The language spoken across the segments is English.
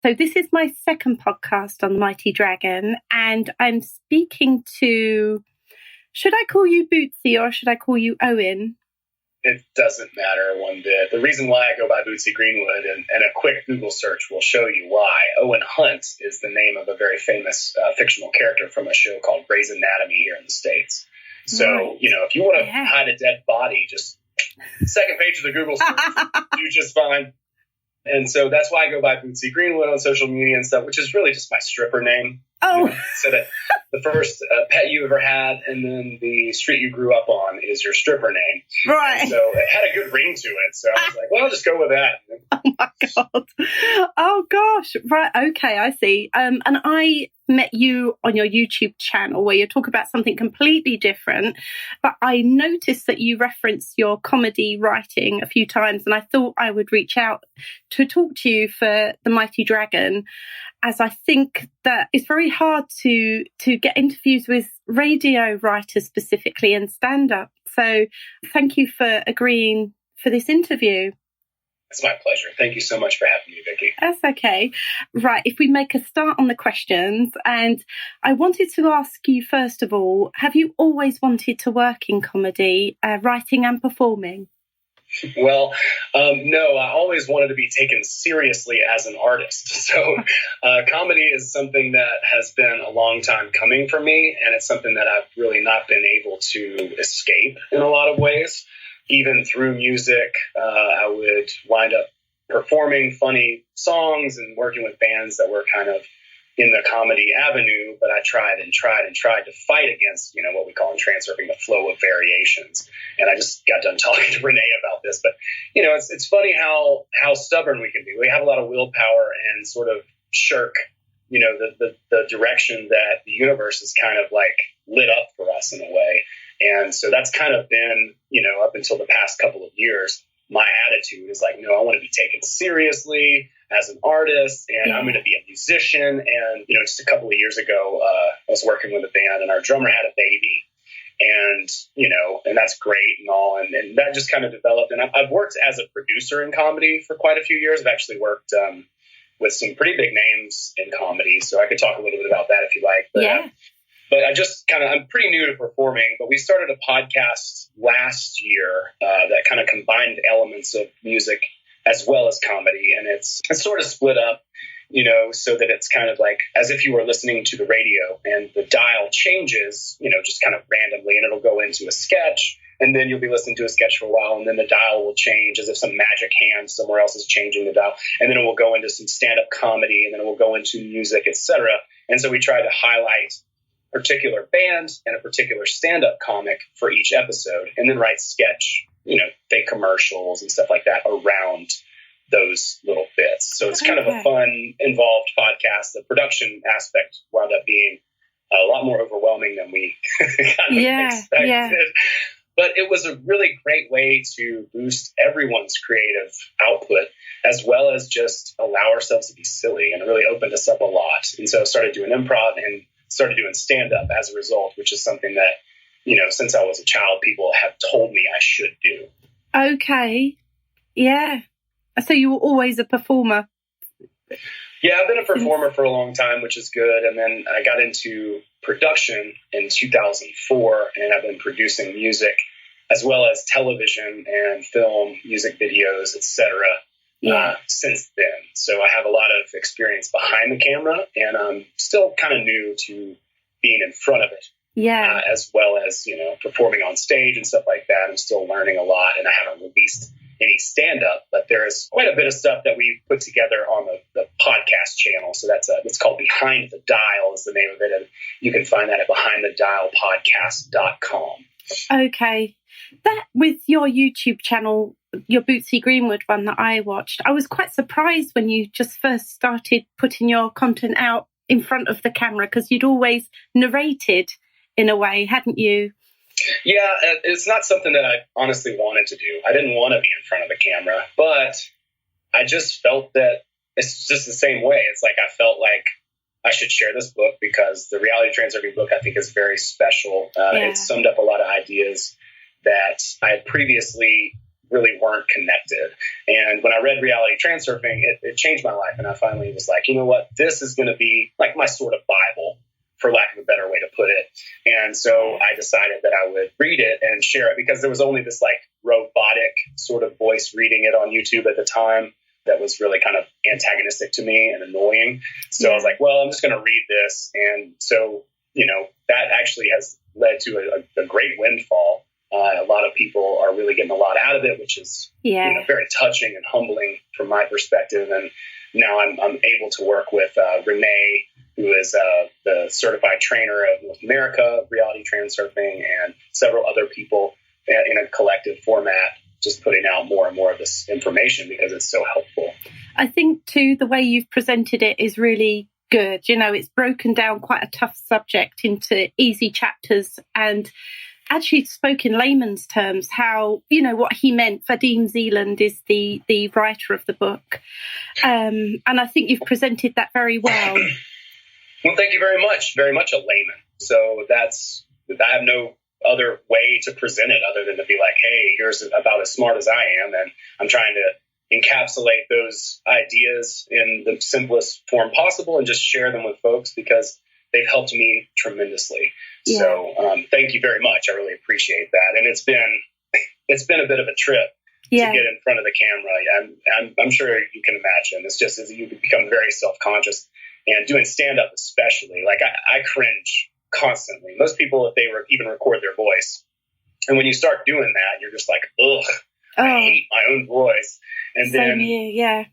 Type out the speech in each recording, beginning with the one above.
So this is my second podcast on the Mighty Dragon, and I'm speaking to, should I call you Bootsy or should I call you Owen? It doesn't matter one bit. The reason why I go by Bootsy Greenwood, and a quick Google search will show you why. Owen Hunt is the name of a very famous fictional character from a show called Grey's Anatomy here in the States. So, Right. If you want to hide a dead body, just second page of the Google search, do just fine. And so that's why I go by Bootsy Greenwood on social media and stuff, which is really just my stripper name. Oh. So that the first pet you ever had and then the street you grew up on is your stripper name. Right. And so it had a good ring to it. So I was like, well, I'll just go with that. Oh my God. Oh gosh. Right. Okay. I see. And I met you on your YouTube channel where you talk about something completely different, but I noticed that you reference your comedy writing a few times, and I thought I would reach out to talk to you for The Mighty Dragon, as I think that it's very hard to get interviews with radio writers specifically and stand-up. So thank you for agreeing for this interview. It's my pleasure. Thank you so much for having me, Vikki. That's okay. Right, if we make a start on the questions, and I wanted to ask you, first of all, have you always wanted to work in comedy, writing and performing? Well, no, I always wanted to be taken seriously as an artist. So comedy is something that has been a long time coming for me, and it's something that I've really not been able to escape in a lot of ways. Even through music, I would wind up performing funny songs and working with bands that were kind of in the comedy avenue, but I tried to fight against, what we call in Transurfing the flow of variations. And I just got done talking to Renee about this, but it's funny how stubborn we can be. We have a lot of willpower and sort of shirk, the direction that the universe is kind of like lit up for us in a way. And so that's kind of been, up until the past couple of years, my attitude is like, no, I want to be taken seriously as an artist, and I'm going to be a musician. And, just a couple of years ago, I was working with a band, and our drummer had a baby. And, and that's great and all. And that just kind of developed. And I've worked as a producer in comedy for quite a few years. I've actually worked with some pretty big names in comedy. So I could talk a little bit about that if you like. But I'm pretty new to performing, but we started a podcast last year that kind of combined elements of music as well as comedy. And it's sort of split up, so that it's kind of like as if you were listening to the radio and the dial changes, just kind of randomly, and it'll go into a sketch. And then you'll be listening to a sketch for a while, and then the dial will change as if some magic hand somewhere else is changing the dial. And then it will go into some stand-up comedy, and then it will go into music, etc. And so we try to highlight particular band and a particular stand-up comic for each episode, and then write sketch, fake commercials and stuff like that around those little bits. So it's kind of a fun, involved podcast. The production aspect wound up being a lot more overwhelming than we kind of expected. Yeah. But it was a really great way to boost everyone's creative output, as well as just allow ourselves to be silly, and it really opened us up a lot. And so I started doing improv and started doing stand-up as a result, which is something that, since I was a child, people have told me I should do. Okay. Yeah. So you were always a performer? Yeah, I've been a performer for a long time, which is good. And then I got into production in 2004, and I've been producing music as well as television and film, music videos, etc. Since then. So I have a lot of experience behind the camera, and I'm still kind of new to being in front of it. As well as, performing on stage and stuff like that. I'm still learning a lot, and I haven't released any stand-up, but there is quite a bit of stuff that we put together on the podcast channel. So it's called Behind the Dial is the name of it. And you can find that at behindthedialpodcast.com. Okay. That with your YouTube channel, your Bootsy Greenwood one that I watched, I was quite surprised when you just first started putting your content out in front of the camera, because you'd always narrated in a way, hadn't you? Yeah, it's not something that I honestly wanted to do. I didn't want to be in front of the camera, but I just felt that it's just the same way. It's like I felt like I should share this book because the Reality Transurfing book, I think, is very special. It summed up a lot of ideas that I had previously really weren't connected. And when I read Reality Transurfing, it changed my life. And I finally was like, you know what, this is going to be like my sort of Bible, for lack of a better way to put it. And so I decided that I would read it and share it, because there was only this like robotic sort of voice reading it on YouTube at the time that was really kind of antagonistic to me and annoying. So I was like, well, I'm just going to read this. And so, you know, that actually has led to a great windfall. A lot of people are really getting a lot out of it, which is you know, very touching and humbling from my perspective. And now I'm able to work with Renee, who is the certified trainer of North America, Reality Transurfing, and several other people in a collective format, just putting out more and more of this information because it's so helpful. I think, too, the way you've presented it is really good. You know, it's broken down quite a tough subject into easy chapters and actually spoke in layman's terms how, you know, what he meant. Vadim Zeeland is the writer of the book. And I think you've presented that very well. Well, thank you very much. Very much a layman. So I have no other way to present it other than to be like, hey, here's about as smart as I am. And I'm trying to encapsulate those ideas in the simplest form possible and just share them with folks because they've helped me tremendously. Yeah. So thank you very much. I really appreciate that. And it's been a bit of a trip to get in front of the camera. And I'm sure you can imagine. It's just as you become very self-conscious, and doing stand-up especially, like I cringe constantly. Most people, if they even record their voice, and when you start doing that, you're just like, ugh, I hate my own voice. And then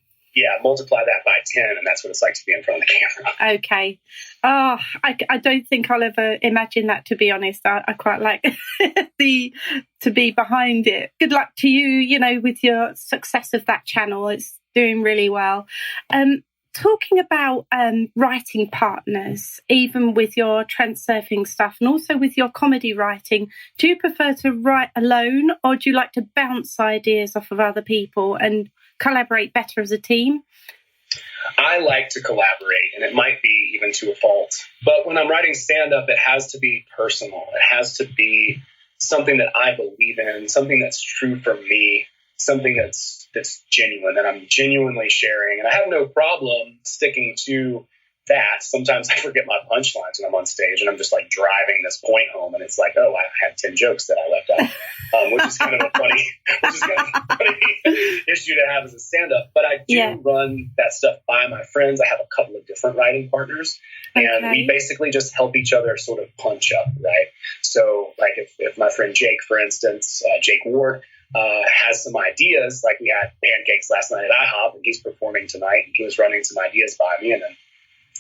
multiply that by 10, and that's what it's like to be in front of the camera. Okay. Oh, I don't think I'll ever imagine that, to be honest. I quite like to be behind it. Good luck to you, you know, with your success of that channel. It's doing really well. Talking about writing partners, even with your Transurfing stuff and also with your comedy writing, do you prefer to write alone, or do you like to bounce ideas off of other people and collaborate better as a team? I like to collaborate, and it might be even to a fault. But when I'm writing stand-up, it has to be personal. It has to be something that I believe in, something that's true for me, something that's genuine, that I'm genuinely sharing. And I have no problem sticking to that. Sometimes I forget my punchlines when I'm on stage, and I'm just like driving this point home, and it's like, oh, I had 10 jokes that I left out, which is kind of a funny issue to have as a stand-up. But I do run that stuff by my friends. I have a couple of different writing partners, and we basically just help each other sort of punch up, right? So like if my friend Jake, for instance, Jake Ward, has some ideas, like we had pancakes last night at IHOP, and he's performing tonight, and he was running some ideas by me, and then,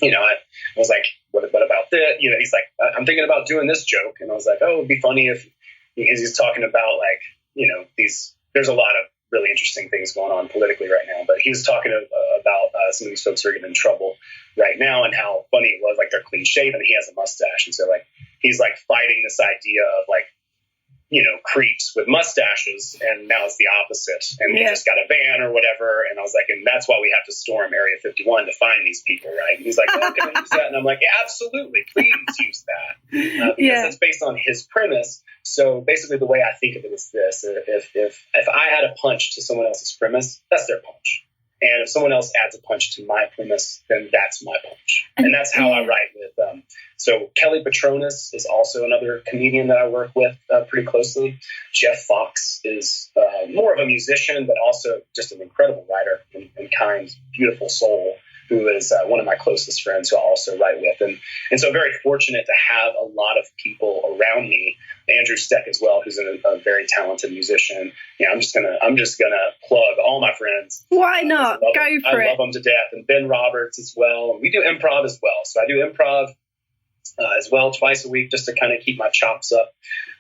you know, I was like, what about this? You know, he's like, I'm thinking about doing this joke, and I was like, oh, it'd be funny if, because he's talking about like, you know, there's a lot of really interesting things going on politically right now, but he was talking about some of these folks who are getting in trouble right now and how funny it was, like they're clean shaven, and he has a mustache, and so like he's like fighting this idea of like, you know, creeps with mustaches, and now it's the opposite. And they just got a van or whatever. And I was like, and that's why we have to storm Area 51 to find these people, right? And he's like, oh, can I use that? And I'm like, yeah, absolutely, please use that. Because it's based on his premise. So basically the way I think of it is this: if I had a punch to someone else's premise, that's their punch. And if someone else adds a punch to my premise, then that's my punch. And that's how I write with them. So Kelly Petronas is also another comedian that I work with pretty closely. Jeff Fox is more of a musician, but also just an incredible writer and kind, beautiful soul, who is one of my closest friends who I also write with. And so very fortunate to have a lot of people around me. Andrew Steck as well, who's a very talented musician. Yeah, I'm just gonna plug all my friends. Why not? Go for it. I love them to death. And Ben Roberts as well. And we do improv as well. So I do improv as well twice a week, just to kind of keep my chops up.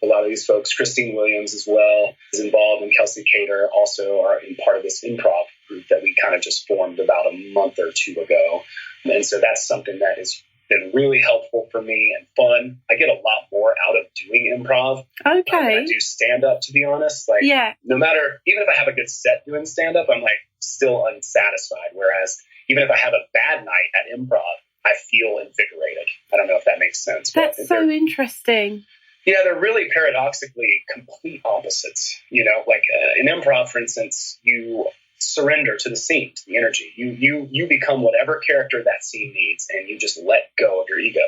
A lot of these folks, Christine Williams as well, is involved, and Kelsey Cater also are in part of this improv group that we kind of just formed about a month or two ago. And so that's something that has been really helpful for me and fun. I get a lot more out of doing improv than I do stand-up, to be honest. Like, no matter, even if I have a good set doing stand-up, I'm like still unsatisfied. Whereas even if I have a bad night at improv, I feel invigorated. I don't know if that makes sense. That's so interesting. Yeah, they're really paradoxically complete opposites. Like in improv, for instance, you surrender to the scene, to the energy. You become whatever character that scene needs, and you just let go of your ego.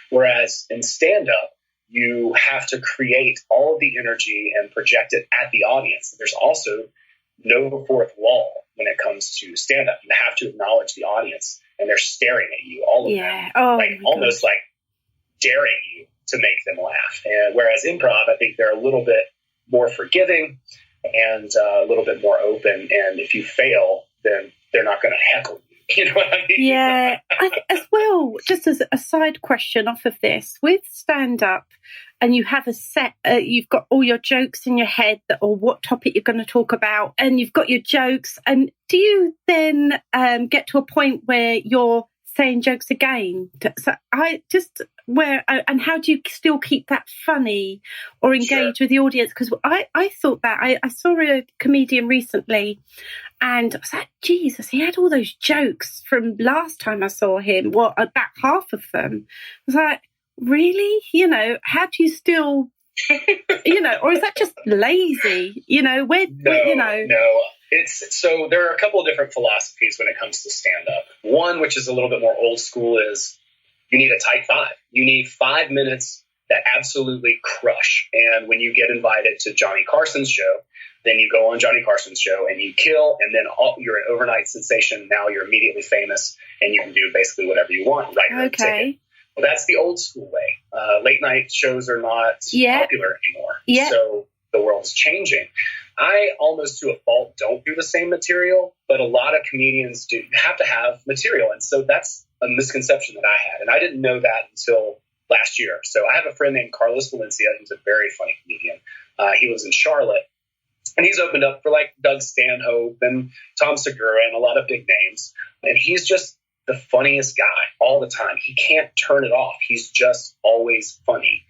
Whereas in stand-up, you have to create all of the energy and project it at the audience. There's also no fourth wall when it comes to stand-up. You have to acknowledge the audience, and they're staring at you, all of them, almost like daring you to make them laugh. And whereas improv, I think they're a little bit more forgiving and a little bit more open. And if you fail, then they're not going to heckle you. You know what I mean? Yeah. As well, just as a side question off of this, with stand-up, and you have a set, you've got all your jokes in your head or what topic you're going to talk about, and you've got your jokes. And do you then get to a point where you're saying jokes again? So and how do you still keep that funny or engage with the audience? Because I thought that I saw a comedian recently, and I was like, Jesus, he had all those jokes from last time I saw him. Well, about half of them. I was like, really? How do you still, or is that just lazy? No. So there are a couple of different philosophies when it comes to stand-up. One, which is a little bit more old school, is you need a tight 5. You need 5 minutes that absolutely crush. And when you get invited to Johnny Carson's show, then you go on Johnny Carson's show and you kill, and then you're an overnight sensation. Now you're immediately famous, and you can do basically whatever you want. Write your own ticket. Well, that's the old school way. Late night shows are not popular anymore. Yeah. So the world's changing. I almost to a fault don't do the same material, but a lot of comedians do have to have material. And so that's a misconception that I had. And I didn't know that until last year. So I have a friend named Carlos Valencia, who's a very funny comedian. He lives in Charlotte, and he's opened up for like Doug Stanhope and Tom Segura and a lot of big names. And he's just the funniest guy all the time. He can't turn it off. He's just always funny.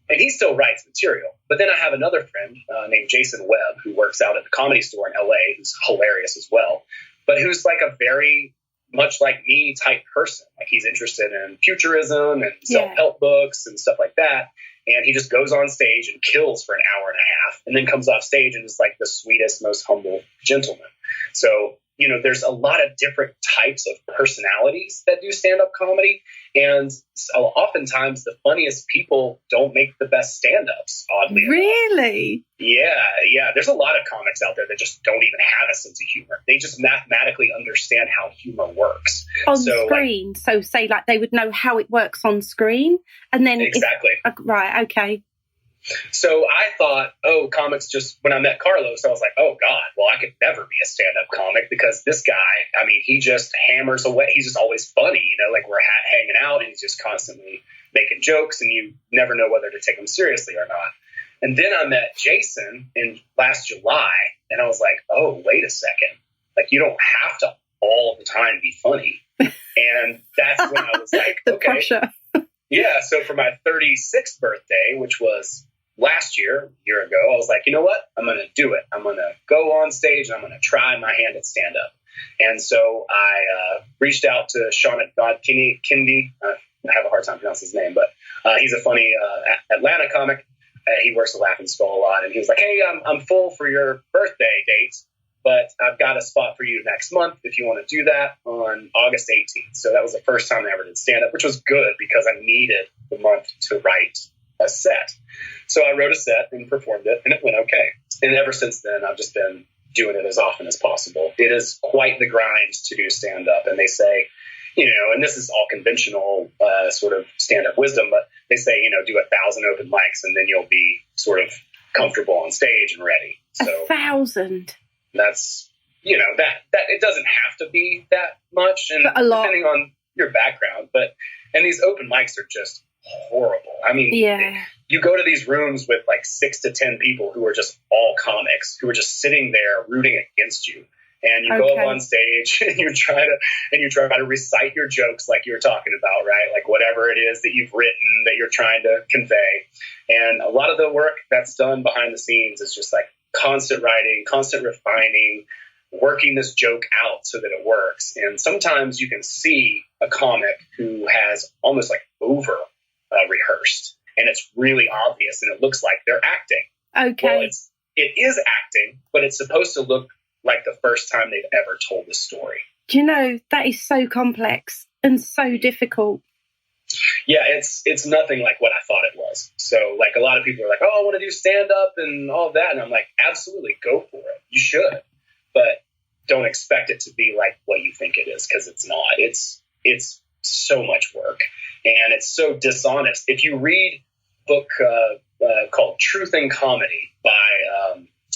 And he still writes material. But then I have another friend named Jason Webb, who works out at the Comedy Store in LA, who's hilarious as well, but who's like a very much like me type person. Like he's interested in futurism and self-help books and stuff like that. And he just goes on stage and kills for an hour and a half, and then comes off stage and is like the sweetest, most humble gentleman. So, there's a lot of different types of personalities that do stand-up comedy. And so oftentimes the funniest people don't make the best stand-ups, oddly enough. Really? Yeah. There's a lot of comics out there that just don't even have a sense of humor. They just mathematically understand how humor works. On screen. So say like they would know how it works on screen. And then exactly. Right, okay. So I thought, comics just, when I met Carlos, I was like, oh God, well, I could never be a stand-up comic because this guy, he just hammers away. He's just always funny, like we're hanging out and he's just constantly making jokes and you never know whether to take him seriously or not. And then I met Jason in last July and I was like, oh, wait a second. Like you don't have to all the time be funny. And that's when I was like, the okay. pressure. Yeah. So for my 36th birthday, which was last year, a year ago, I was like, you know what? I'm going to do it. I'm going to go on stage and I'm going to try my hand at stand-up. And so I reached out to Sean Kindi. I have a hard time pronouncing his name, but he's a funny Atlanta comic. He works at Laughing Skull a lot. And he was like, hey, I'm full for your birthday date, but I've got a spot for you next month if you want to do that on August 18th. So that was the first time I ever did stand-up, which was good because I needed the month to write a set. So I wrote a set and performed it, and it went okay. And ever since then, I've just been doing it as often as possible. It is quite the grind to do stand-up. And they say, and this is all conventional sort of stand-up wisdom, but they say, do 1,000 open mics and then you'll be sort of comfortable on stage and ready. So 1,000. That's, that it doesn't have to be that much, and depending on your background, and these open mics are just horrible. You go to these rooms with like 6 to 10 people who are just all comics who are just sitting there rooting against you. And you go up on stage and you try to recite your jokes like you were talking about, right? Like whatever it is that you've written that you're trying to convey. And a lot of the work that's done behind the scenes is just like constant writing, constant refining, working this joke out so that it works. And sometimes you can see a comic who has almost like over rehearsed. and it's really obvious and it looks like they're acting. Okay. Well, it is acting, but it's supposed to look like the first time they've ever told the story. Do you know, that is so complex and so difficult. Yeah, it's nothing like what I thought it was. So like a lot of people are like, oh, I want to do stand up and all that. And I'm like, absolutely, go for it. You should. But don't expect it to be like what you think it is, because it's not. It's so much work and it's so dishonest. If you read a book called Truth in Comedy by,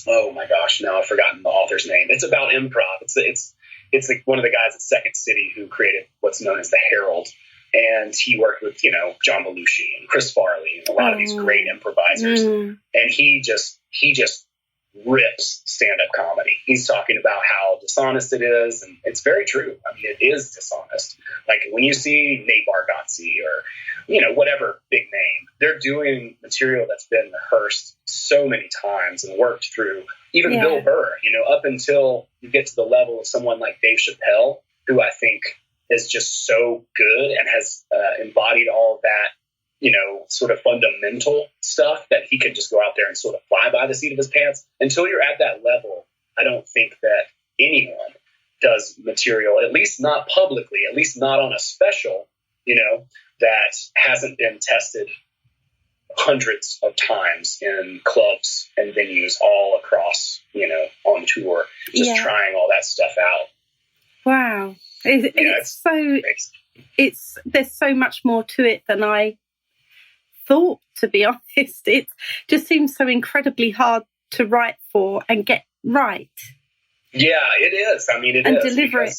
oh my gosh, now I've forgotten the author's name. It's about improv. It's like one of the guys at Second City who created what's known as the Herald. And he worked with, John Belushi and Chris Farley and a lot of these great improvisers. And he just rips stand-up comedy. He's talking about how dishonest it is. And it's very true. I mean, it is dishonest. Like when you see Nate Bargatze or, whatever big name, they're doing material that's been rehearsed so many times and worked through. Even Bill Burr, up until you get to the level of someone like Dave Chappelle, who I think is just so good and has embodied all of that, sort of fundamental stuff that he can just go out there and sort of fly by the seat of his pants. Until you're at that level, I don't think that anyone does material, at least not publicly, at least not on a special, that hasn't been tested hundreds of times in clubs and venues all across, on tour, just trying all that stuff out. Wow. There's so much more to it than I thought, to be honest. It just seems so incredibly hard to write for and get right. Yeah, it is. I mean, and deliver it.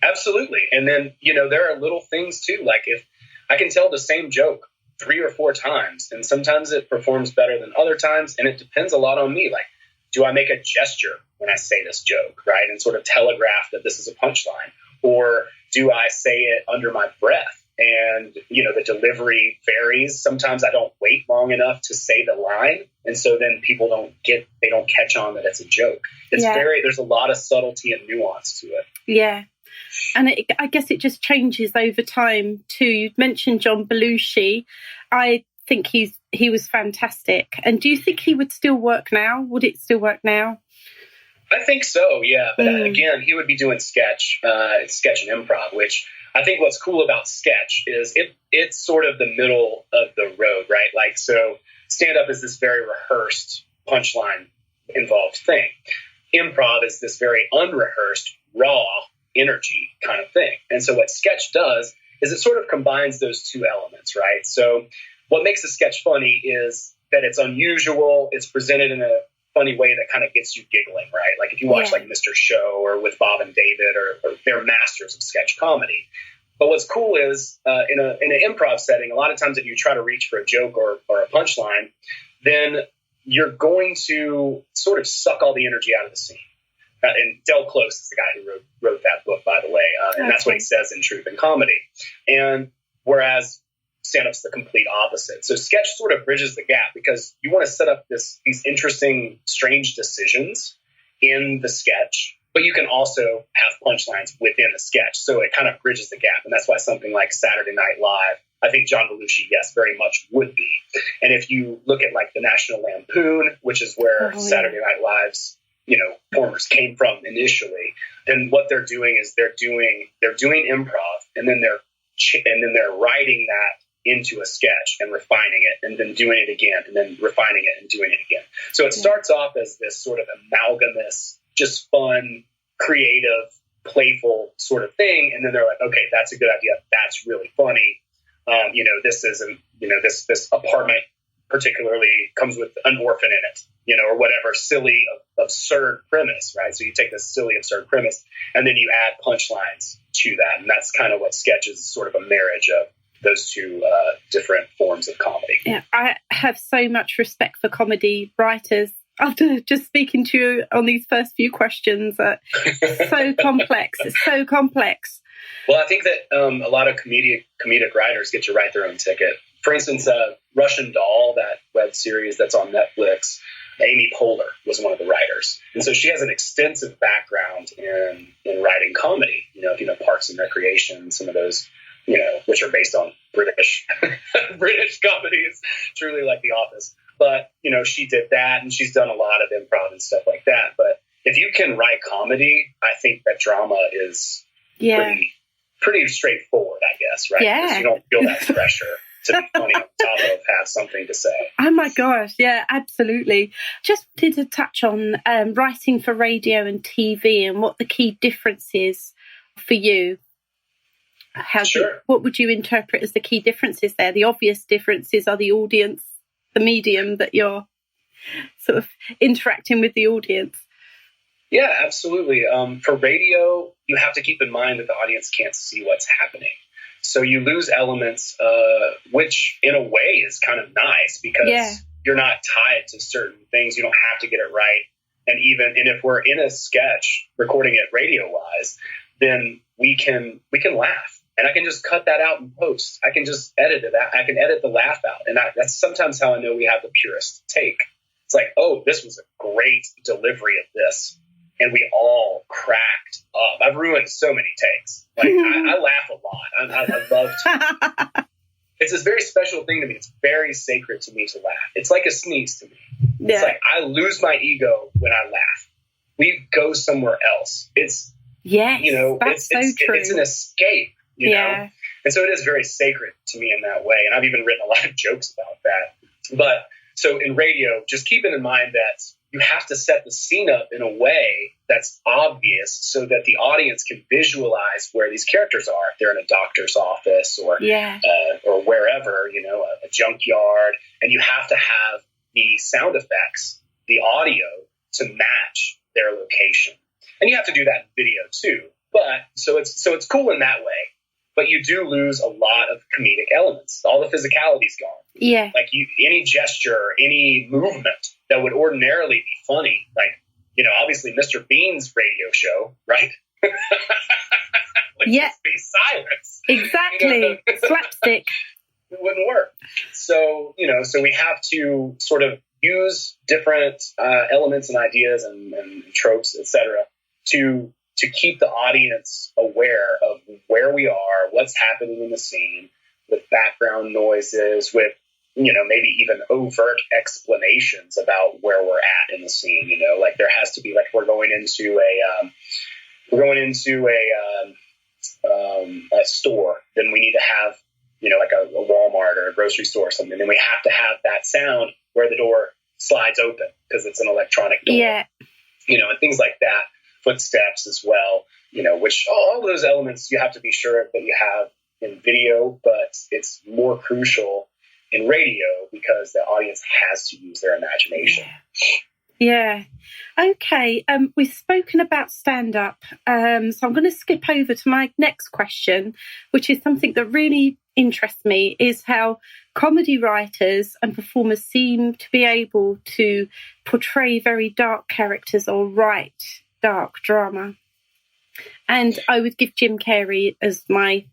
Absolutely. And then, there are little things too. Like if I can tell the same joke 3 or 4 times, and sometimes it performs better than other times. And it depends a lot on me. Like, do I make a gesture when I say this joke, right? And sort of telegraph that this is a punchline? Or do I say it under my breath? And, the delivery varies. Sometimes I don't wait long enough to say the line. And so then people don't catch on that it's a joke. There's a lot of subtlety and nuance to it. Yeah. And I guess it just changes over time too. You mentioned John Belushi. I think he was fantastic. And do you think he would still work now? Would it still work now? I think so, yeah. But again, he would be doing sketch and improv, which I think what's cool about sketch is it's sort of the middle of the road, right? Like, so stand-up is this very rehearsed, punchline involved thing. Improv is this very unrehearsed, raw energy kind of thing. And so what sketch does is it sort of combines those two elements, right? So what makes a sketch funny is that it's unusual, it's presented in a funny way that kind of gets you giggling, right? Like if you watch like Mr. Show or with Bob and David, or they're masters of sketch comedy. But what's cool is in an improv setting, a lot of times if you try to reach for a joke or a punchline, then you're going to sort of suck all the energy out of the scene. And Del Close is the guy who wrote that book, by the way. And that's what he says in Truth in Comedy. And whereas stand-up's the complete opposite. So sketch sort of bridges the gap because you want to set up these interesting, strange decisions in the sketch, but you can also have punchlines within the sketch. So it kind of bridges the gap. And that's why something like Saturday Night Live, I think John Belushi, yes, very much would be. And if you look at like the National Lampoon, which is where Saturday Night Live's performers came from initially, then what they're doing is they're doing improv, and then they're writing that into a sketch and refining it, and then doing it again, and then refining it and doing it again. So it starts off as this sort of amalgamous, just fun, creative, playful sort of thing, and then they're like, okay, that's a good idea, that's really funny. This isn't, this apartment particularly comes with an orphan in it, or whatever silly, absurd premise, right? So you take this silly, absurd premise, and then you add punchlines to that. And that's kind of what sketch is, sort of a marriage of those two different forms of comedy. Yeah, I have so much respect for comedy writers. After just speaking to you on these first few questions, so complex. It's so complex. Well, I think that a lot of comedic writers get to write their own ticket. For instance, Russian Doll, that web series that's on Netflix, Amy Poehler was one of the writers. And so she has an extensive background in writing comedy. If you know Parks and Recreation, some of those, which are based on British British comedies, truly like The Office. But, she did that, and she's done a lot of improv and stuff like that. But if you can write comedy, I think that drama is pretty straightforward, I guess, right? Yeah. 'Cause you don't feel that pressure to be funny on top of have something to say. Oh my gosh, yeah, absolutely. Just wanted to touch on writing for radio and TV and what the key difference is for you. What would you interpret as the key differences there? The obvious differences are the audience, the medium that you're sort of interacting with the audience. Yeah, absolutely. For radio, you have to keep in mind that the audience can't see what's happening. So you lose elements, which in a way is kind of nice because you're not tied to certain things. You don't have to get it right. And if we're in a sketch, recording it radio-wise, then we can laugh. And I can just cut that out in post. I can just edit it out. I can edit the laugh out. And that's sometimes how I know we have the purest take. It's like, oh, this was a great delivery of this. And we all cracked up. I've ruined so many takes. Like, I laugh a lot. I love to. It's this very special thing to me. It's very sacred to me to laugh. It's like a sneeze to me. Yeah. It's like I lose my ego when I laugh. We go somewhere else. It's, that's so true. It's an escape, you know? And so it is very sacred to me in that way. And I've even written a lot of jokes about that. But so in radio, just keeping in mind that you have to set the scene up in a way that's obvious so that the audience can visualize where these characters are. If they're in a doctor's office or wherever, a junkyard, and you have to have the sound effects, the audio to match their location. And you have to do that in video too. But so it's cool in that way. But you do lose a lot of comedic elements. All the physicality's gone. Yeah. Like any gesture, any movement that would ordinarily be funny. Like, obviously Mr. Bean's radio show, right? Would just be silence. Exactly. Slapstick. It wouldn't work. So, so we have to sort of use different elements and ideas and tropes, etc., to keep the audience aware of where we are, what's happening in the scene, with background noises, with, maybe even overt explanations about where we're at in the scene. Like there has to be, like, we're going into a store, then we need to have, like a Walmart or a grocery store or something. Then we have to have that sound where the door slides open because it's an electronic door. Yeah. And things like that. Footsteps as well, which all those elements you have to be sure that you have in video, but it's more crucial in radio because the audience has to use their imagination. Yeah. Okay. We've spoken about stand-up, so I'm going to skip over to my next question, which is something that really interests me, is how comedy writers and performers seem to be able to portray very dark characters or write dark drama. And I would give Jim Carrey as my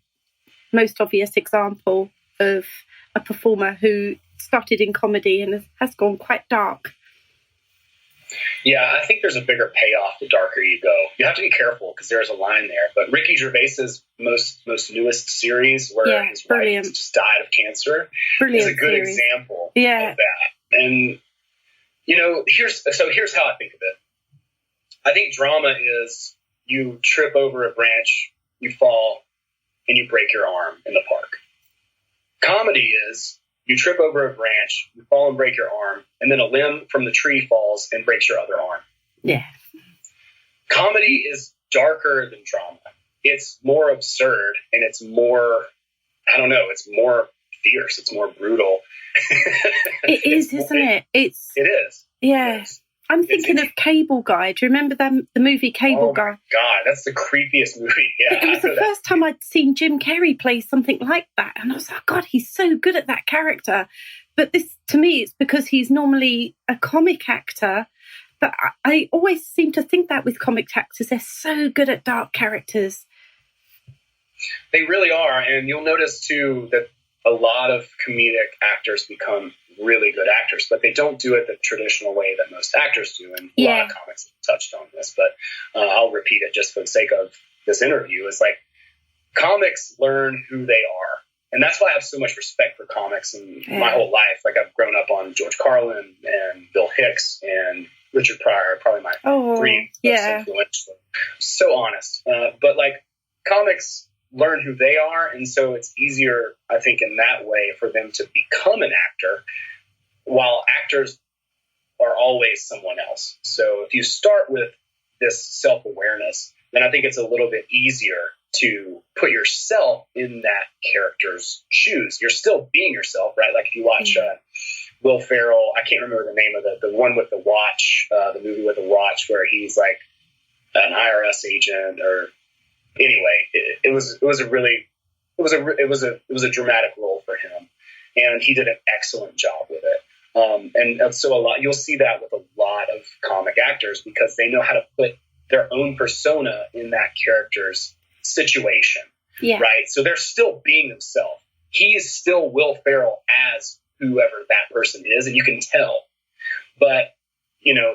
most obvious example of a performer who started in comedy and has gone quite dark. Yeah, I think there's a bigger payoff the darker you go. You have to be careful because there's a line there. But Ricky Gervais's most newest series, where his wife just died of cancer, is a good example of that. And here's how I think of it. I think drama is you trip over a branch, you fall, and you break your arm in the park. Comedy is you trip over a branch, you fall and break your arm, and then a limb from the tree falls and breaks your other arm. Yeah. Comedy is darker than drama. It's more absurd, and it's more, it's more fierce. It's more brutal. It is, isn't it? It is. Yeah. It is. I'm thinking of Cable Guy. Do you remember the movie Cable Guy? Oh, my God. That's the creepiest movie. Yeah, it was the first time I'd seen Jim Carrey play something like that. And I was like, God, he's so good at that character. But this, to me, it's because he's normally a comic actor. But I always seem to think that with comic actors, they're so good at dark characters. They really are. And you'll notice, too, that a lot of comedic actors become really good actors, but they don't do it the traditional way that most actors do. And a lot of comics have touched on this, but I'll repeat it just for the sake of this interview. It's like comics learn who they are. And that's why I have so much respect for comics and my whole life. Like, I've grown up on George Carlin and Bill Hicks and Richard Pryor, probably my three most influential. So honest. But like, comics learn who they are. And so it's easier, I think, in that way for them to become an actor, while actors are always someone else. So if you start with this self-awareness, then I think it's a little bit easier to put yourself in that character's shoes. You're still being yourself, right? Like, if you watch Will Ferrell, I can't remember the name of the one with the watch, the movie with the watch, where he's like an IRS agent, or anyway, it was a dramatic role for him, and he did an excellent job with it. And so you'll see that with a lot of comic actors, because they know how to put their own persona in that character's situation, right? So they're still being themselves. He is still Will Ferrell as whoever that person is, and you can tell. But,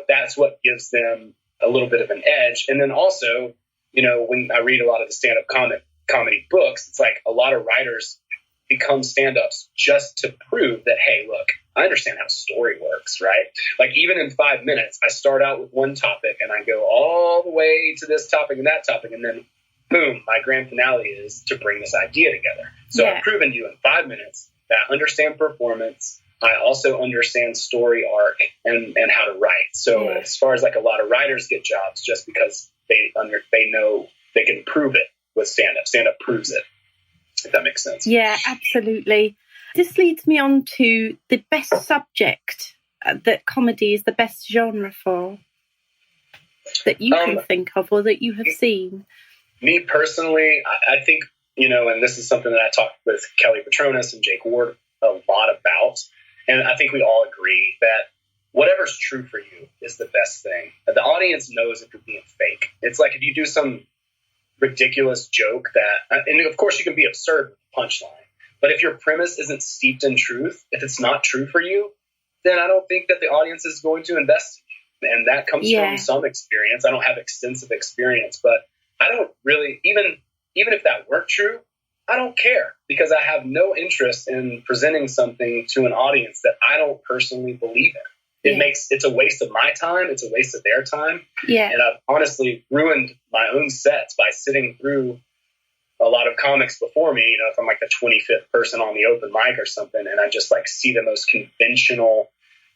that's what gives them a little bit of an edge. And then also, when I read a lot of the stand-up comedy books, it's like a lot of writers become stand-ups just to prove that, hey, look, I understand how story works, right? Like, even in 5 minutes, I start out with one topic and I go all the way to this topic and that topic, and then boom, my grand finale is to bring this idea together. So I've proven to you in 5 minutes that I understand performance. I also understand story arc and how to write. So as far as like a lot of writers get jobs just because they know they can prove it with stand-up. Stand-up proves it, if that makes sense. Yeah, absolutely. This leads me on to the best subject that comedy is the best genre for, that you can think of or that you have seen. Me personally, I think, and this is something that I talked with Kelly Petronas and Jake Ward a lot about, and I think we all agree that whatever's true for you is the best thing. The audience knows if you're being fake. It's like if you do some ridiculous joke and of course you can be absurd with the punchline, but if your premise isn't steeped in truth, if it's not true for you, then I don't think that the audience is going to invest in you. And that comes from some experience. I don't have extensive experience, but I don't really, even if that weren't true, I don't care, because I have no interest in presenting something to an audience that I don't personally believe in. It's a waste of my time. It's a waste of their time. Yeah. And I've honestly ruined my own sets by sitting through a lot of comics before me, if I'm like the 25th person on the open mic or something, and I just like see the most conventional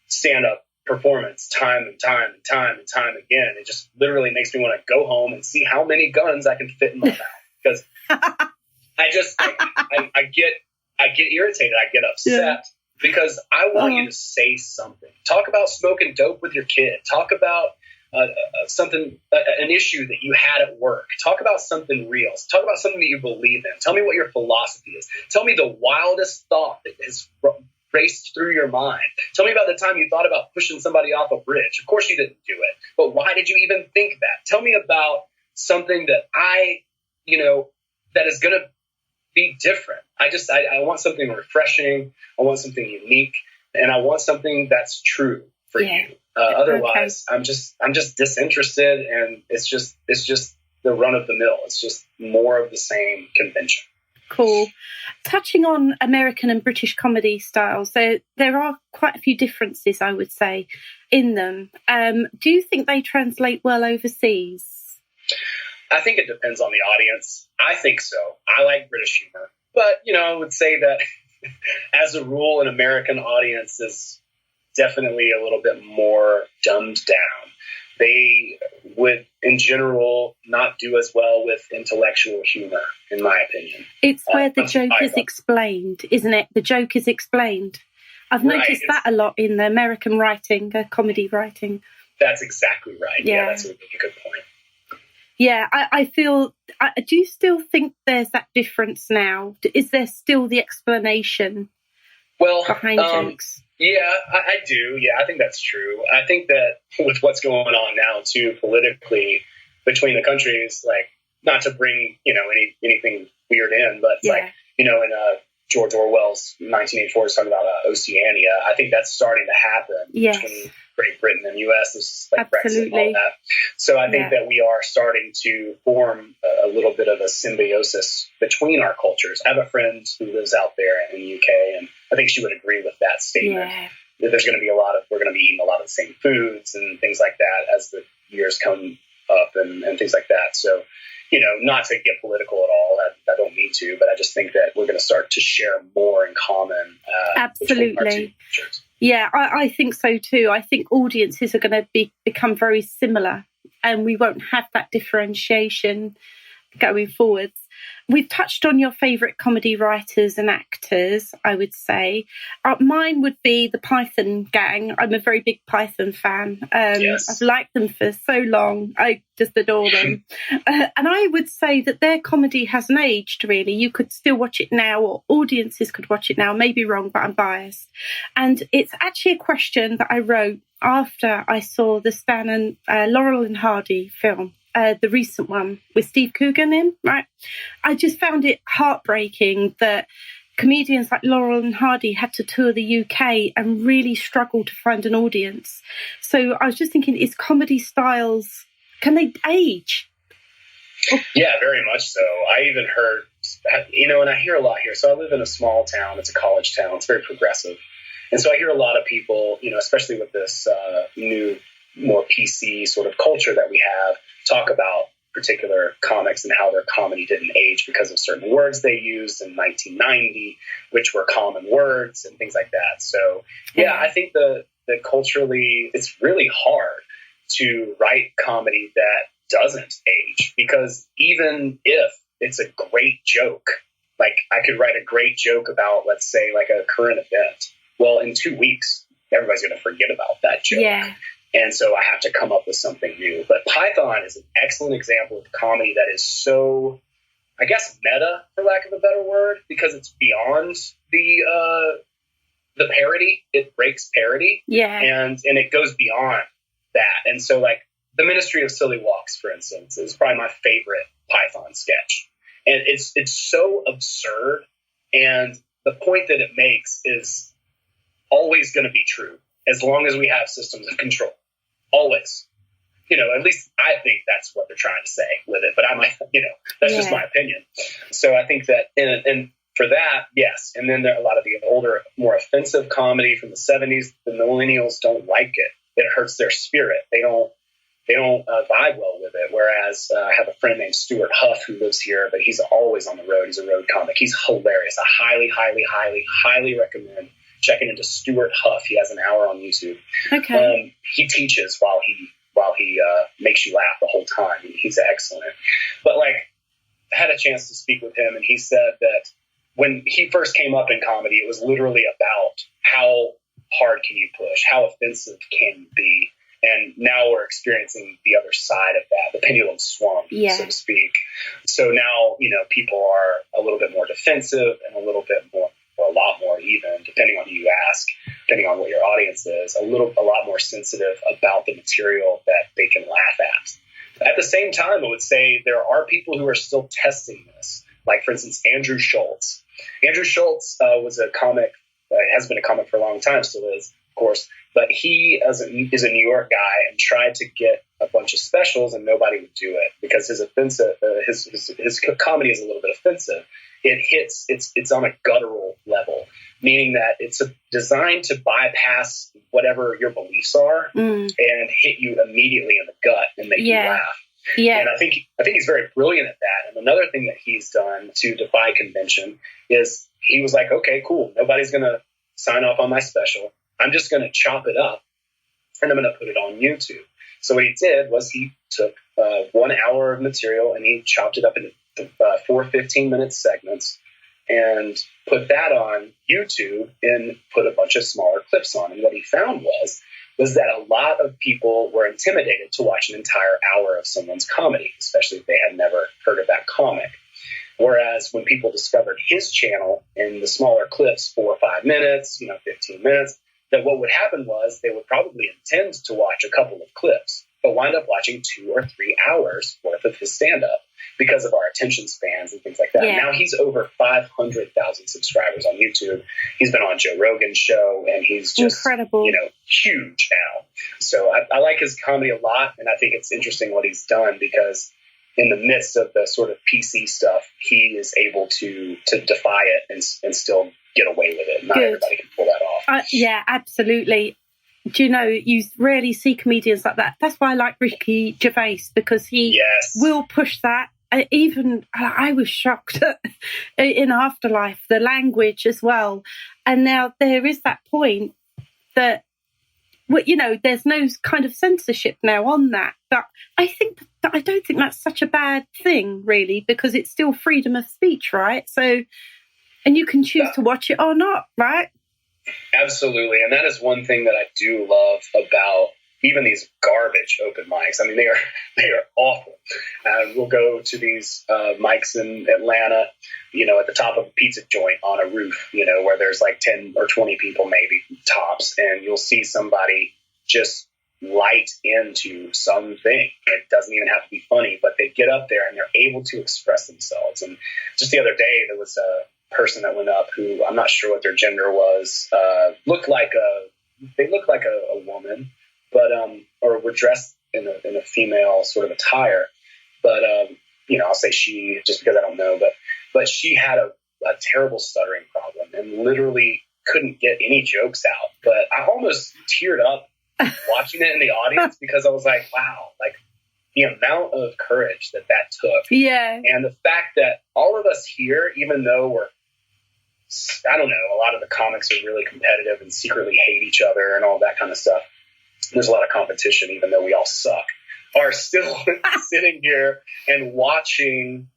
stand-up performance time and time again. It just literally makes me want to go home and see how many guns I can fit in my mouth, because I just I get irritated. I get upset because I want you to say something. Talk about smoking dope with your kid. Talk about an issue that you had at work. Talk about something real. Talk about something that you believe in. Tell me what your philosophy is. Tell me the wildest thought that has raced through your mind. Tell me about the time you thought about pushing somebody off a bridge. Of course you didn't do it, but why did you even think that? Tell me about something that that is going to be different. I want something refreshing. I want something unique, and I want something that's true for you. Otherwise, I'm just disinterested, and it's just the run of the mill. It's just more of the same convention. Cool. Touching on American and British comedy styles, there are quite a few differences, I would say, in them. Do you think they translate well overseas? I think it depends on the audience. I think so. I like British humor. But, I would say that as a rule, an American audience is definitely a little bit more dumbed down. They would, in general, not do as well with intellectual humor, in my opinion. It's where the joke is explained, isn't it? The joke is explained. I've noticed that a lot in the American writing, comedy writing. That's exactly right. Yeah, that's a really good point. Yeah, I feel... do you still think there's that difference now? Is there still the explanation behind jokes? Yeah, I do. Yeah, I think that's true. I think that with what's going on now, too, politically between the countries, like, not to bring, anything weird in, but it's like, in George Orwell's 1984 is talking about Oceania. I think that's starting to happen between Great Britain and U.S. This like Brexit and all that. So I think that we are starting to form a little bit of a symbiosis between our cultures. I have a friend who lives out there in the UK, and I think she would agree with that statement. Yeah. That there's going to be we're going to be eating a lot of the same foods and things like that as the years come up and things like that. So, not to get political at all, I don't mean to, but I just think that we're going to start to share more in common. Absolutely. Yeah, I think so too. I think audiences are going to become very similar, and we won't have that differentiation going forwards. We've touched on your favourite comedy writers and actors, I would say. Mine would be the Python gang. I'm a very big Python fan. I've liked them for so long. I just adore them. And I would say that their comedy hasn't aged, really. You could still watch it now, or audiences could watch it now. Maybe wrong, but I'm biased. And it's actually a question that I wrote after I saw the Stan and Laurel and Hardy film. The recent one with Steve Coogan in, right? I just found it heartbreaking that comedians like Laurel and Hardy had to tour the UK and really struggle to find an audience. So I was just thinking, is comedy styles, can they age? Yeah, very much so. I even heard, and I hear a lot here. So I live in a small town. It's a college town. It's very progressive. And so I hear a lot of people, especially with this new, more PC sort of culture that we have, talk about particular comics and how their comedy didn't age because of certain words they used in 1990, which were common words and things like that. So, I think that culturally, it's really hard to write comedy that doesn't age, because even if it's a great joke, like I could write a great joke about, let's say, like a current event. Well, in 2 weeks, everybody's going to forget about that joke. Yeah. And so I have to come up with something new. But Python is an excellent example of comedy that is so, I guess, meta, for lack of a better word, because it's beyond the parody. It breaks parody. Yeah. And it goes beyond that. And so, like, the Ministry of Silly Walks, for instance, is probably my favorite Python sketch. And it's so absurd. And the point that it makes is always going to be true, as long as we have systems of control. Always. At least I think that's what they're trying to say with it. But that's just my opinion. So I think that, and for that, yes. And then there are a lot of the older, more offensive comedy from the 70s. The millennials don't like it. It hurts their spirit. They don't vibe well with it. Whereas I have a friend named Stuart Huff who lives here, but he's always on the road. He's a road comic. He's hilarious. I highly, highly, highly, highly recommend checking into Stuart Huff. He has an hour on YouTube. Okay. He teaches while he makes you laugh the whole time. He's excellent. But I had a chance to speak with him, and he said that when he first came up in comedy, it was literally about how hard can you push, how offensive can you be. And now we're experiencing the other side of that. The pendulum swung, so to speak. So now, people are a little bit more defensive and a little bit more, or a lot more even, depending on who you ask, depending on what your audience is, a lot more sensitive about the material that they can laugh at. At the same time, I would say there are people who are still testing this. Like, for instance, Andrew Schultz. Andrew Schultz was a comic, has been a comic for a long time, still is, of course, but he is a New York guy and tried to get a bunch of specials, and nobody would do it because his comedy is a little bit offensive. It's on a guttural level, meaning that it's designed to bypass whatever your beliefs are and hit you immediately in the gut and make you laugh. Yeah. And I think he's very brilliant at that. And another thing that he's done to defy convention is he was like, okay, cool. Nobody's going to sign off on my special. I'm just going to chop it up and I'm going to put it on YouTube. So what he did was he took 1 hour of material and he chopped it up into 4 15-minute segments and put that on YouTube and put a bunch of smaller clips on. And what he found was that a lot of people were intimidated to watch an entire hour of someone's comedy, especially if they had never heard of that comic. Whereas when people discovered his channel in the smaller clips, 4 or 5 minutes, 15 minutes, that what would happen was they would probably intend to watch a couple of clips. but wind up watching 2 or 3 hours worth of his stand-up because of our attention spans and things like that. Yeah. Now he's over 500,000 subscribers on YouTube. He's been on Joe Rogan's show, and he's just incredible, huge now. So I like his comedy a lot, and I think it's interesting what he's done, because in the midst of the sort of PC stuff, he is able to defy it and still get away with it. Not everybody can pull that off. Yeah, absolutely. Do you know, you rarely see comedians like that. That's why I like Ricky Gervais, because he will push that. Even I was shocked in Afterlife, the language as well. And now there is that point that, there's no kind of censorship now on that. But I don't think that's such a bad thing, really, because it's still freedom of speech, right? So, and you can choose to watch it or not, right? Absolutely. And that is one thing that I do love about even these garbage open mics. I mean, they are awful. We'll go to these mics in Atlanta, at the top of a pizza joint on a roof, where there's like 10 or 20 people maybe tops, and you'll see somebody just light into something. It doesn't even have to be funny, but they get up there and they're able to express themselves. And just the other day, there was a person that went up who, I'm not sure what their gender was, looked like a woman, but or were dressed in a female sort of attire, but I'll say she just because I don't know, but she had a terrible stuttering problem and literally couldn't get any jokes out. But I almost teared up watching it in the audience, because I was like, wow, like the amount of courage that took. Yeah. And the fact that all of us here, even though I don't know, a lot of the comics are really competitive and secretly hate each other and all that kind of stuff. There's a lot of competition, even though we all suck, are still sitting here and watching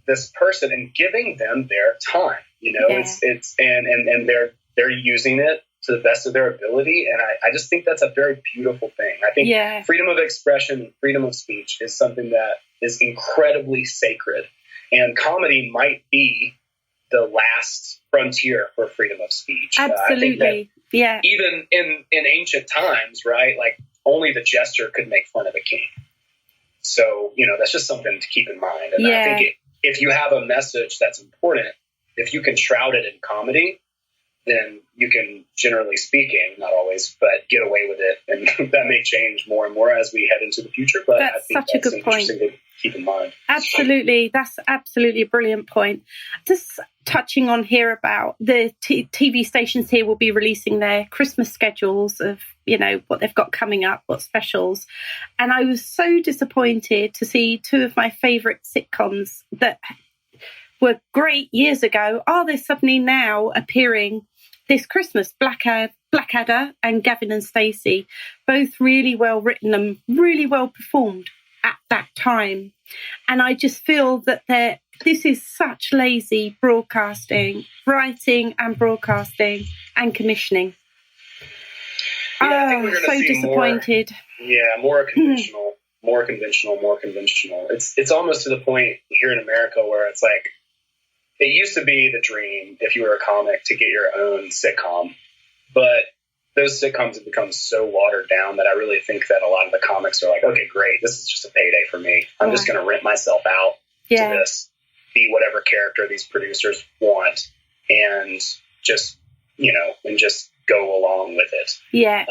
this person and giving them their time. It's and they're using it to the best of their ability. And I just think that's a very beautiful thing. I think freedom of expression, freedom of speech is something that is incredibly sacred. And comedy might be the last frontier for freedom of speech. Absolutely. Even in ancient times, right? Like only the jester could make fun of the king. So, that's just something to keep in mind. And I think if you have a message that's important, if you can shroud it in comedy, then you can, generally speaking, not always, but get away with it. And that may change more and more as we head into the future. But I think such a good point to keep in mind. Absolutely. That's absolutely a brilliant point. Just touching on here about the TV stations here will be releasing their Christmas schedules of, what they've got coming up, what specials. And I was so disappointed to see two of my favourite sitcoms that were great years ago. Are they suddenly now appearing this Christmas? Blackadder and Gavin and Stacey, both really well written and really well performed at that time. And I just feel that this is such lazy broadcasting, writing and broadcasting and commissioning. I think we're going to so see disappointed. More conventional. It's almost to the point here in America where it's like, it used to be the dream, if you were a comic, to get your own sitcom. But those sitcoms have become so watered down that I really think that a lot of the comics are like, okay, great, this is just a payday for me. I'm just going to rent myself out to this, be whatever character these producers want, and just, and just go along with it. Yeah.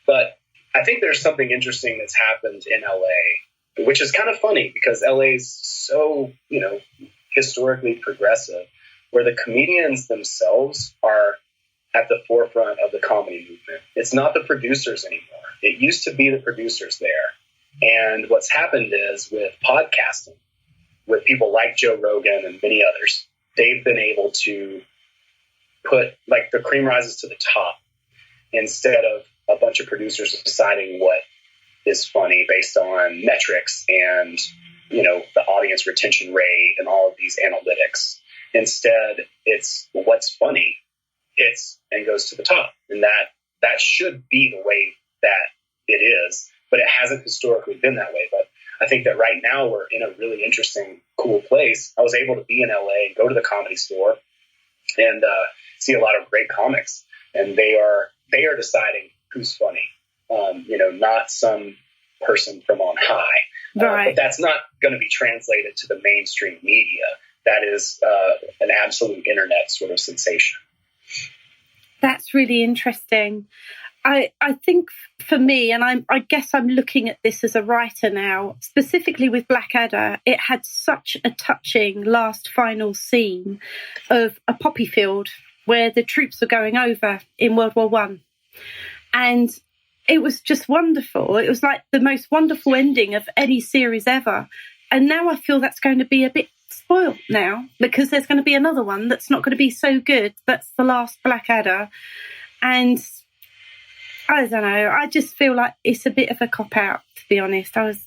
But I think there's something interesting that's happened in LA, which is kind of funny because LA is so, historically progressive, where the comedians themselves are at the forefront of the comedy movement. It's not the producers anymore. It used to be the producers there. And what's happened is with podcasting, with people like Joe Rogan and many others, they've been able to put like the cream rises to the top instead of a bunch of producers deciding what is funny based on metrics and the audience retention rate and all of these analytics. Instead, it's what's funny hits and goes to the top. And that should be the way that it is, but it hasn't historically been that way. But I think that right now we're in a really interesting, cool place. I was able to be in LA, go to the Comedy Store, and see a lot of great comics. And they are deciding who's funny. Not some person from on high. But that's not going to be translated to the mainstream media. That is an absolute internet sort of sensation. That's really interesting. I think for me, and I guess I'm looking at this as a writer now, specifically with Blackadder, it had such a touching last final scene of a poppy field where the troops were going over in World War One. And it was just wonderful. It was like the most wonderful ending of any series ever. And now I feel that's going to be a bit spoiled now, because there's going to be another one that's not going to be so good. That's the last Blackadder. And I don't know. I just feel like it's a bit of a cop-out, to be honest. I was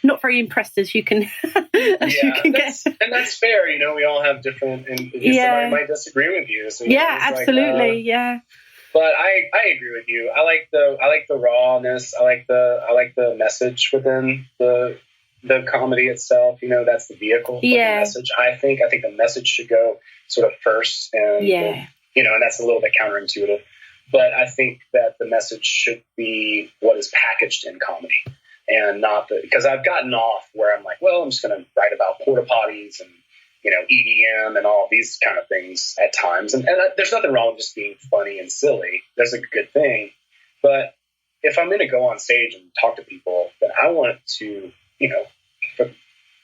not very impressed, as you can get. And that's fair. You know, we all have different, and somebody might disagree with you. So, absolutely. But I agree with you. I like the rawness. I like the message within the comedy itself. You know, that's the vehicle for the message. I think the message should go sort of first, and you know, and that's a little bit counterintuitive. But I think that the message should be what is packaged in comedy, and not because I've gotten off where I'm like, well, I'm just going to write about porta potties and, you know, EDM and all these kind of things at times. And there's nothing wrong with just being funny and silly. That's a good thing. But if I'm going to go on stage and talk to people, then I want to, you know,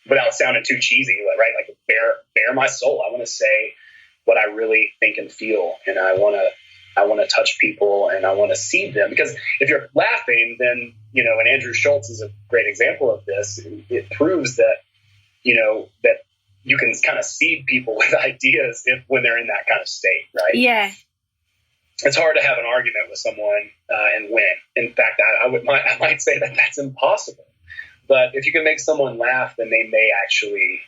without sounding too cheesy, right? Like bare my soul. I want to say what I really think and feel, and I want to touch people, and I want to see them. Because if you're laughing, then, you know, and Andrew Schultz is a great example of this. It proves that, you know, that you can kind of seed people with ideas when they're in that kind of state, right? Yeah. It's hard to have an argument with someone and win. In fact, I might say that that's impossible. But if you can make someone laugh, then they may actually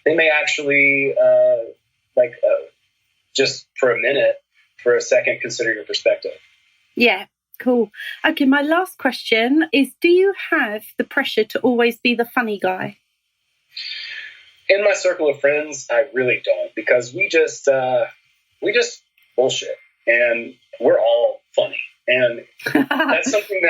just for a minute, for a second, consider your perspective. Yeah, cool. Okay, my last question is, do you have the pressure to always be the funny guy? In my circle of friends, I really don't, because we just bullshit, and we're all funny. And that's something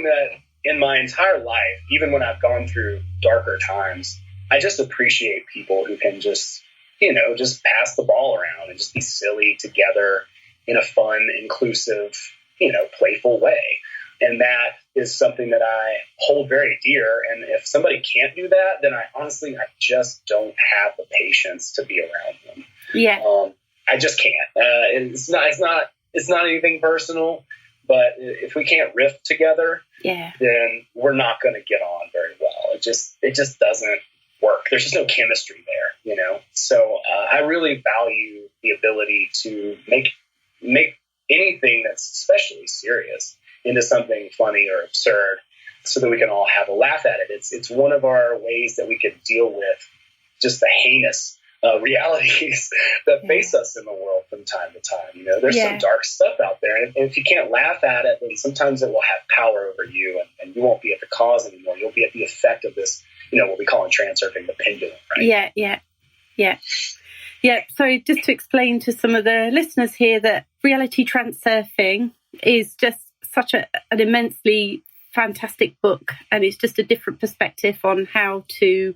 that in my entire life, even when I've gone through darker times, I just appreciate people who can just, you know, just pass the ball around and just be silly together in a fun, inclusive, you know, playful way. And that is something that I hold very dear. And if somebody can't do that, then I just don't have the patience to be around them. Yeah. I just can't. It's not anything personal, but if we can't riff together, then we're not going to get on very well. It just doesn't work. There's just no chemistry there, you know? So I really value the ability to make anything that's especially serious into something funny or absurd, so that we can all have a laugh at it. It's one of our ways that we could deal with just the heinous realities that face us in the world from time to time. You know, there's some dark stuff out there, and if you can't laugh at it, then sometimes it will have power over you, and you won't be at the cause anymore. You'll be at the effect of this, you know, what we call in transurfing the pendulum, right? Yeah. So just to explain to some of the listeners here that reality transurfing is just such an immensely fantastic book, and it's just a different perspective on how to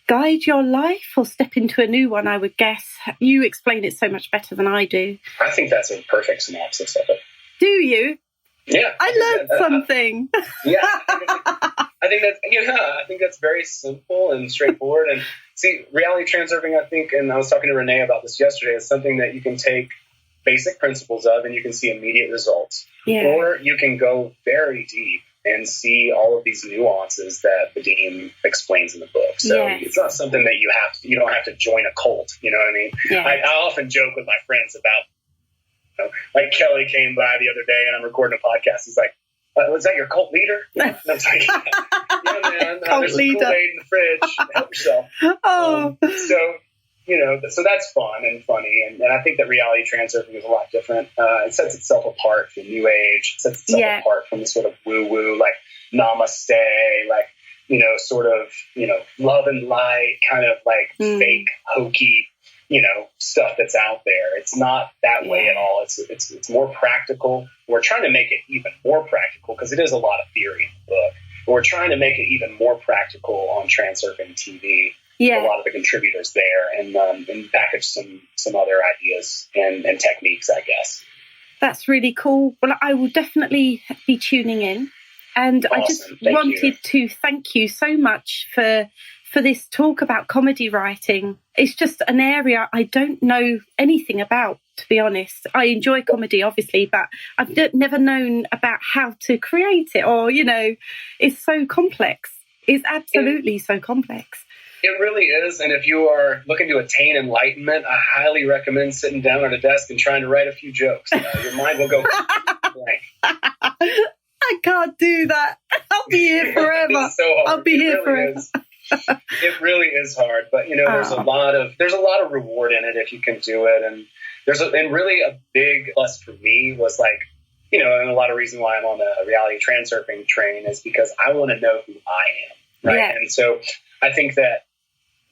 guide your life or step into a new one, I would guess. You explain it so much better than I do. I think that's a perfect synopsis of it. Do you? Yeah. I learned something. I think that's very simple and straightforward. And see, reality transurfing, I think, and I was talking to Renee about this yesterday, is something that you can take basic principles of and you can see immediate results. Yeah. Or you can go very deep and see all of these nuances that Vadim explains in the book. So it's not something that you don't have to join a cult. You know what I mean? Yeah. I often joke with my friends about, you know, like Kelly came by the other day and I'm recording a podcast. He's like, was that your cult leader? And I was like, yeah, man, there's some Kool-Aid in the fridge. Help yourself. Oh. So, you know, so that's fun and funny. And I think that reality transurfing is a lot different. It sets itself apart from New Age. It sets itself apart from the sort of woo-woo, like namaste, like, you know, sort of, you know, love and light, kind of like fake, hokey, stuff that's out there. It's not that way at all. It's more practical. We're trying to make it even more practical because it is a lot of theory in the book. But we're trying to make it even more practical on Transurfing TV. A lot of the contributors there, and package some other ideas and techniques, I guess. That's really cool. Well, I will definitely be tuning in. And awesome. I just wanted to thank you so much for this talk about comedy writing. It's just an area I don't know anything about, to be honest. I enjoy comedy, obviously, but I've never known about how to create it, or, it's so complex. It's absolutely so complex. It really is. And if you are looking to attain enlightenment, I highly recommend sitting down at a desk and trying to write a few jokes. Your mind will go blank. I can't do that. I'll be here forever. It's so hard. I'll be here forever. It really is hard, but there's a lot of reward in it if you can do it. And and really a big plus for me was and a lot of reason why I'm on the reality transurfing train is because I want to know who I am, right? Yeah. And so I think that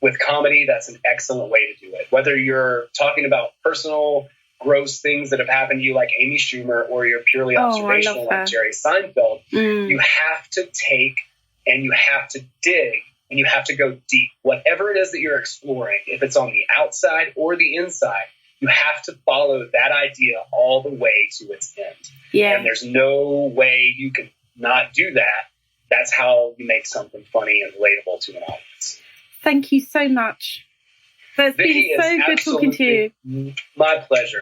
with comedy, that's an excellent way to do it. Whether you're talking about personal, gross things that have happened to you like Amy Schumer, or you're purely observational like Jerry Seinfeld, you have to take and you have to dig and you have to go deep. Whatever it is that you're exploring, if it's on the outside or the inside, you have to follow that idea all the way to its end. Yeah. And there's no way you can not do that. That's how you make something funny and relatable to an audience. Thank you so much. It's been so good talking to you. My pleasure.